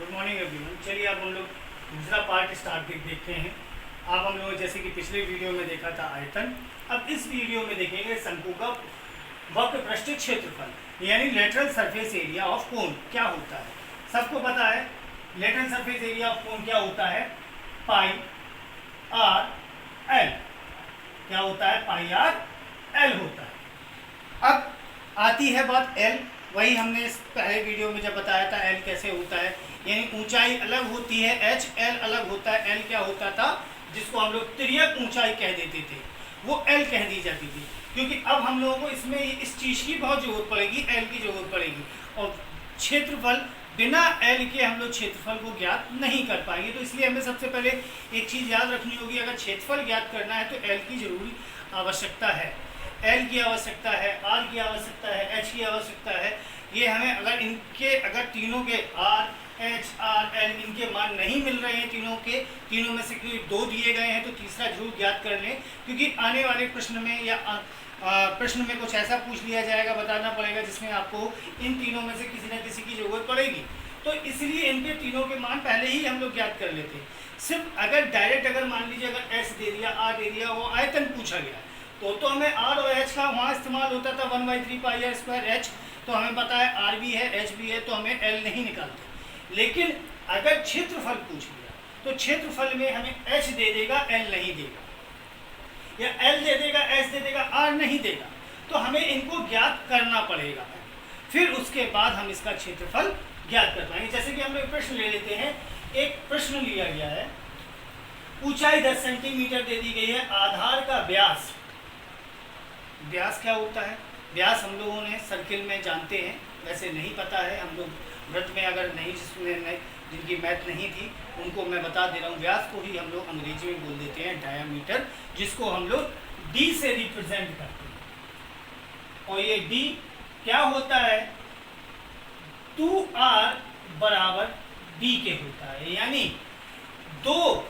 Good morning everyone. चलिए अब हम लोग दूसरा पार्ट स्टार्ट देखते हैं। अब हम लोग जैसे कि पिछले वीडियो में देखा था आयतन, अब इस वीडियो में देखेंगे शंकु का वक्र पृष्ठीय क्षेत्रफल यानी lateral surface area of cone क्या होता है। सबको पता है lateral surface area of cone क्या होता है, पाई आर एल। क्या होता है, पाई आर एल होता है। अब आती है बात एल, वही हमने इस पहले वीडियो में जब बताया था एल कैसे होता है, यानी ऊंचाई अलग होती है एच, एल अलग होता है। एल क्या होता था, जिसको हम लोग तिर्यक ऊंचाई कह देते थे, वो एल कह दी जाती थी। क्योंकि अब हम लोगों को इसमें इस चीज़ की बहुत ज़रूरत पड़ेगी, एल की ज़रूरत पड़ेगी। और क्षेत्रफल बिना एल के हम लोग क्षेत्रफल को ज्ञात नहीं कर पाएंगे। तो इसलिए हमें सबसे पहले एक चीज़ याद रखनी होगी, अगर क्षेत्रफल ज्ञात करना है तो एल की जरूरी आवश्यकता है। एल की आवश्यकता है, आर की आवश्यकता है, एच की आवश्यकता है। ये हमें अगर तीनों के आर एच आर एल इनके मान नहीं मिल रहे हैं, तीनों में से कोई दो दिए गए हैं तो तीसरा जरूर ज्ञात कर लें। क्योंकि आने वाले प्रश्न में या प्रश्न में कुछ ऐसा पूछ लिया जाएगा, बताना पड़ेगा जिसमें आपको इन तीनों में से किसी न किसी की जरूरत पड़ेगी। तो इसलिए इनके तीनों के मान पहले ही हम लोग ज्ञात कर लेते हैं। सिर्फ अगर डायरेक्ट अगर मान लीजिए अगर एच दे दिया, आर दे दिया, वो आयतन पूछा गया तो हमें आर और एच का वहाँ इस्तेमाल होता था 1/3 पाई आर स्क्वायर एच। तो हमें पता है आर भी है एच भी है, तो हमें एल नहीं निकालते। लेकिन अगर क्षेत्रफल पूछ लिया तो क्षेत्रफल में हमें एच दे देगा, एल नहीं देगा, या एल दे देगा, एच दे देगा, आर नहीं देगा। तो हमें इनको ज्ञात करना पड़ेगा, फिर उसके बाद हम इसका क्षेत्रफल ज्ञात कर पाएंगे। जैसे कि हम लोग प्रश्न ले लेते हैं। एक प्रश्न लिया गया है, ऊंचाई 10 सेंटीमीटर दे दी गई है, आधार का व्यास क्या होता है। व्यास हम लोगों ने सर्किल में जानते हैं, वैसे नहीं पता है। हम लोग वृत्त में अगर नहीं, जिनकी मैथ नहीं थी उनको मैं बता दे रहा हूँ। व्यास को ही हम लोग अंग्रेजी में बोल देते हैं डायामीटर, जिसको हम लोग डी से रिप्रेजेंट करते हैं। और ये डी क्या होता है, 2r बराबर d के होता है। यानी दो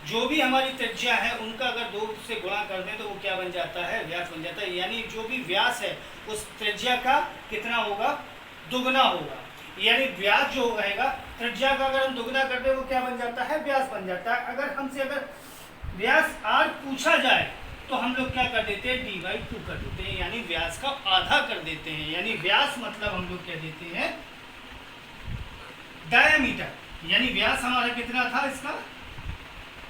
जो भी हमारी त्रिज्या है उनका अगर 2 से गुणा कर दें तो वो क्या बन जाता है, व्यास बन जाता है। यानी जो भी व्यास है उस त्रिज्या का कितना होगा, दुगना होगा। यानी व्यास जो रहेगा त्रिज्या का अगर हम दुगना कर दें वो क्या बन जाता है, व्यास बन जाता है। अगर हमसे अगर व्यास r पूछा जाए तो हम लोग क्या कर देते हैं, d/2 कर देते हैं, यानी व्यास का आधा कर देते हैं। यानी व्यास मतलब हम लोग क्या देते हैं, डायामीटर। यानी व्यास हमारा कितना था इसका,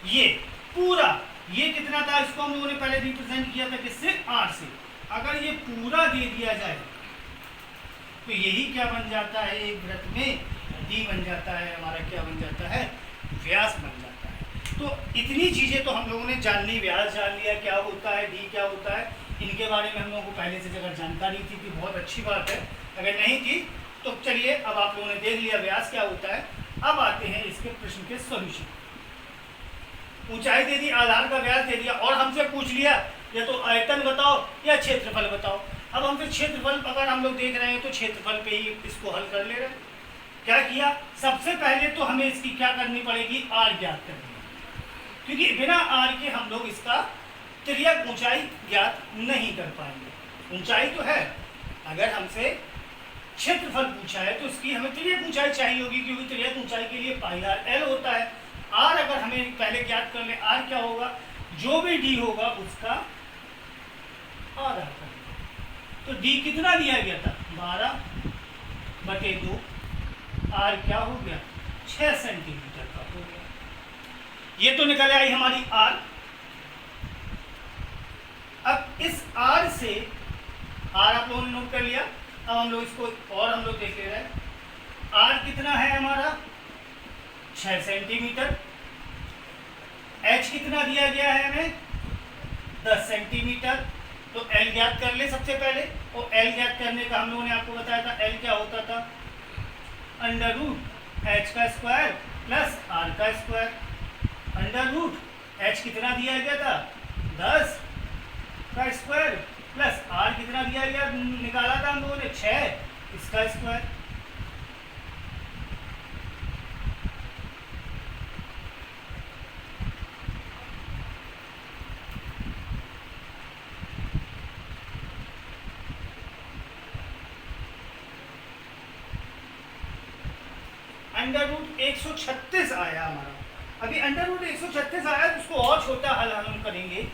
ये पूरा, ये कितना था, इसको हम लोगों ने पहले रिप्रेजेंट किया था किससे, r से। अगर ये पूरा दे दिया जाए तो यही क्या बन जाता है, एक वृत्त में d बन जाता है, हमारा क्या बन जाता है, व्यास बन जाता है। तो इतनी चीजें तो हम लोगों ने जान ली, व्यास जान लिया क्या होता है, d क्या होता है, इनके बारे में हम लोगों को पहले से अगर जानकारी थी कि बहुत अच्छी बात है, अगर नहीं थी तो चलिए अब आप लोगों ने देख लिया व्यास क्या होता है। अब आते हैं इसके प्रश्न के सॉल्यूशन। ऊंचाई दे दी, आधार का व्यास दे दिया, और हमसे पूछ लिया या तो आयतन बताओ या क्षेत्रफल बताओ। अब हमसे क्षेत्रफल अगर हम लोग देख रहे हैं तो क्षेत्रफल पे ही इसको हल कर ले रहे हैं। क्या किया, सबसे पहले तो हमें इसकी क्या करनी पड़ेगी, आर ज्ञात करनी है। क्योंकि बिना आर के हम लोग इसका तिर्यक ऊंचाई ज्ञात नहीं कर पाएंगे। ऊंचाई तो है, अगर हमसे क्षेत्रफल पूछा है तो इसकी हमें तिर्यक ऊंचाई चाहिए होगी, क्योंकि तिर्यक ऊंचाई के लिए पाई आर एल होता है। आर अगर हमें पहले ज्ञात कर ले, आर क्या होगा, जो भी डी होगा उसका आधा कर। तो डी कितना दिया गया था, 12/2, आर क्या हो गया, 6 सेंटीमीटर का हो गया। ये तो निकल आई हमारी आर। अब इस आर से, आर आप लोगों ने नोट कर लिया, अब हम लोग इसको और हम लोग देख ले रहे हैं। आर कितना है हमारा, 6 सेंटीमीटर। एच कितना दिया गया है हमें, 10 सेंटीमीटर। तो एल ज्ञात कर ले सबसे पहले, और एल ज्ञात करने का हम लोगों ने आपको बताया था, एल क्या होता था, √h का स्क्वायर प्लस r का स्क्वायर। √h कितना दिया गया था, 10 का स्क्वायर प्लस r कितना दिया गया, निकाला था हम लोगों ने 6, इसका स्क्वायर। √136 आया हमारा। अभी √136 आया तो उसको और छोटा हल हम करेंगे,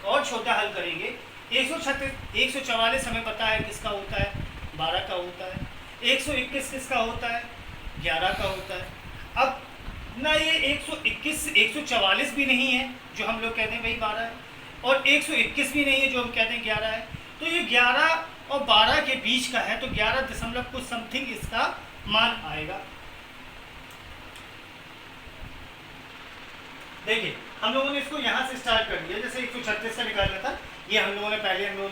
और छोटा हल करेंगे। 144 हमें पता है किसका होता है, 12 का होता है। 121 किसका होता है, 11 का होता है। अब ना ये 121 144 भी नहीं है जो हम लोग कहते हैं भाई 12 है, और 121 भी नहीं है जो हम कहते हैं 11 है। तो ये 11 और 12 के बीच का है, तो 11 दशमलव कुछ समथिंग इसका मान आएगा। देखिए हम लोगों ने इसको यहाँ से स्टार्ट कर दिया, जैसे 136 का निकालना था, ये हम लोगों ने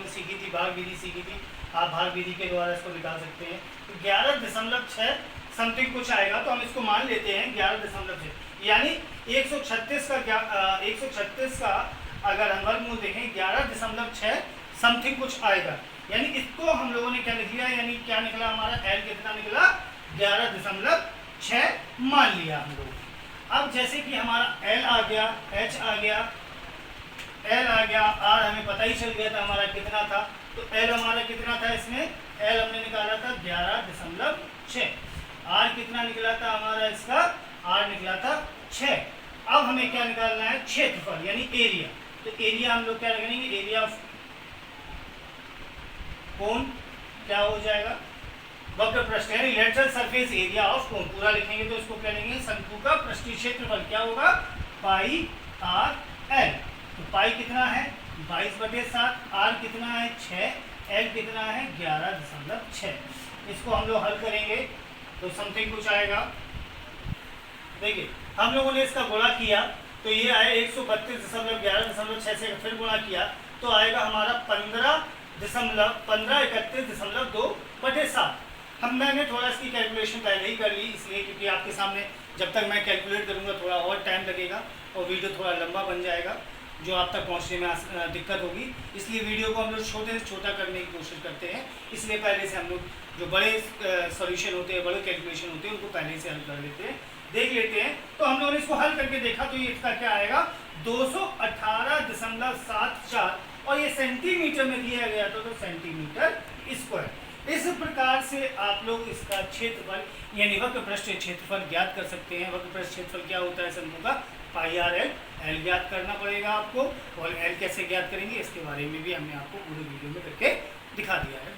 सीखी थी, भाग विधि सीखी थी। आप भाग विधि के द्वारा इसको निकाल सकते हैं। तो 11.6 समथिंग कुछ आएगा, तो हम इसको मान लेते हैं 11.6, यानी 136 का अगर हम वर्गमूल देखें 11.6 समथिंग कुछ आएगा, यानी इसको हम लोगों ने क्या लिख लिया, यानी क्या निकला हमारा L कितना निकला, 11.6 मान लिया हम लोग। अब जैसे कि हमारा L आ गया, H आ गया, L आ गया, R हमें पता ही चल गया था हमारा कितना था। तो L हमारा कितना था, इसमें L हमने निकाला था 11.6। R कितना निकला था हमारा, इसका R निकला था 6। अब हमें क्या निकालना है, क्षेत्रफल यानी एरिया। तो एरिया हम लोग क्या लिखेंगे, एरिया ऑफ कोन क्या हो जाएगा, वक्र पृष्ठ यानी lateral surface area of cone पूरा लिखेंगे तो इसको क्या लिखेंगे, शंकु का पृष्ठीय क्षेत्रफल क्या होगा, पाई आर एल। तो पाई कितना है 22/7, आर कितना है 6, एल कितना है 11.6। इसको हम लोग हल करेंगे तो समथिंग कुछ आएगा। देखिए हम लोगों ने इसका गुणा किया तो ये आया 132.11.6 से फिर गुणा किया तो आएगा हमारा 1531.2/7। मैंने थोड़ा इसकी कैलकुलेशन पहले ही कर ली, इसलिए क्योंकि आपके सामने जब तक मैं कैलकुलेट करूंगा थोड़ा और टाइम लगेगा और वीडियो थोड़ा लंबा बन जाएगा, जो आप तक पहुंचने में दिक्कत होगी। इसलिए वीडियो को हम लोग छोटे से छोटा करने की कोशिश करते हैं। इसलिए पहले से हम लोग जो बड़े सॉल्यूशन होते हैं, बड़े कैलकुलेशन होते हैं, उनको पहले से हल कर लेते हैं, देख लेते हैं। तो हम लोगों ने इसको हल करके देखा तो ये इसका क्या आएगा 218.74, और ये सेंटीमीटर में दिया गया था तो सेंटीमीटर स्क्वायर। इस प्रकार से आप लोग इसका क्षेत्रफल यानी वक्र पृष्ठ क्षेत्रफल ज्ञात कर सकते हैं। वक्र पृष्ठ क्षेत्रफल क्या होता है शंकु का, पाई आर एल। एल ज्ञात करना पड़ेगा आपको, और एल कैसे ज्ञात करेंगे इसके बारे में भी हमने आपको पूरे वीडियो में करके दिखा दिया है।